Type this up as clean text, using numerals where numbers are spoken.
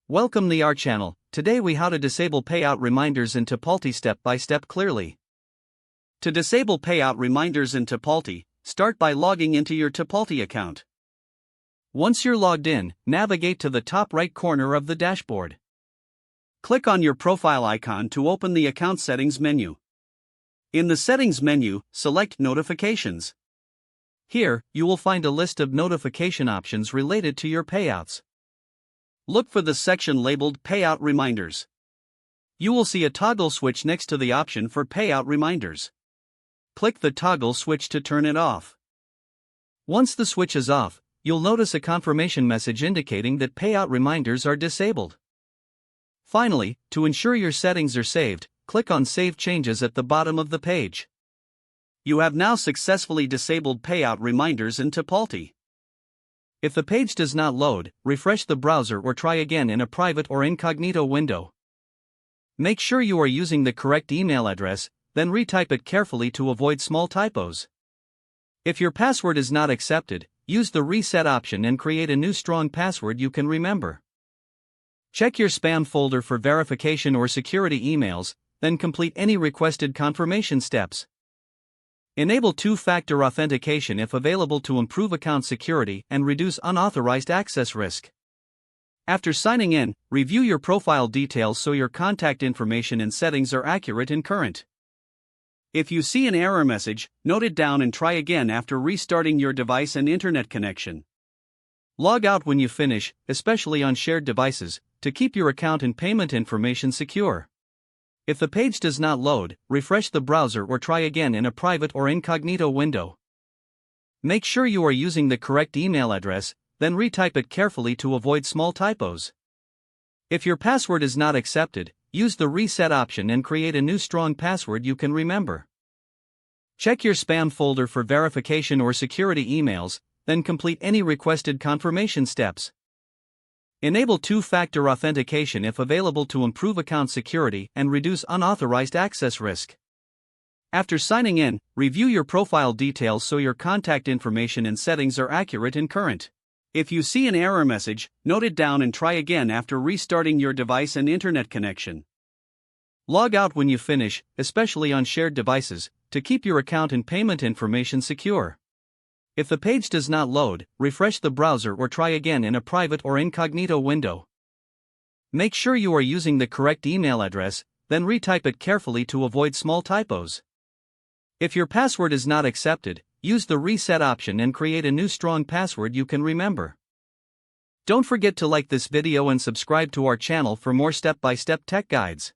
Welcome to our channel. Today we how to disable payout reminders in Tipalti step by step clearly. To disable payout reminders in Tipalti, start by logging into your Tipalti account. Once you're logged in, navigate to the top right corner of the dashboard. Click on your profile icon to open the account settings menu. In the settings menu, select notifications. Here, you will find a list of notification options related to your payouts. Look for the section labeled Payout Reminders. You will see a toggle switch next to the option for payout reminders. Click the toggle switch to turn it off. Once the switch is off, you'll notice a confirmation message indicating that payout reminders are disabled. Finally, to ensure your settings are saved, click on Save Changes at the bottom of the page. You have now successfully disabled payout reminders in Tipalti. If the page does not load, refresh the browser or try again in a private or incognito window. Make sure you are using the correct email address, then retype it carefully to avoid small typos. If your password is not accepted, use the reset option and create a new strong password you can remember. Check your spam folder for verification or security emails, then complete any requested confirmation steps. Enable two-factor authentication if available to improve account security and reduce unauthorized access risk. After signing in, review your profile details so your contact information and settings are accurate and current. If you see an error message, note it down and try again after restarting your device and internet connection. Log out when you finish, especially on shared devices, to keep your account and payment information secure. If the page does not load, refresh the browser or try again in a private or incognito window. Make sure you are using the correct email address, then retype it carefully to avoid small typos. If your password is not accepted, use the reset option and create a new strong password you can remember. Check your spam folder for verification or security emails, then complete any requested confirmation steps. Enable two-factor authentication if available to improve account security and reduce unauthorized access risk. After signing in, review your profile details so your contact information and settings are accurate and current. If you see an error message, note it down and try again after restarting your device and internet connection. Log out when you finish, especially on shared devices, to keep your account and payment information secure. If the page does not load, refresh the browser or try again in a private or incognito window. Make sure you are using the correct email address, then retype it carefully to avoid small typos. If your password is not accepted, use the reset option and create a new strong password you can remember. Don't forget to like this video and subscribe to our channel for more step-by-step tech guides.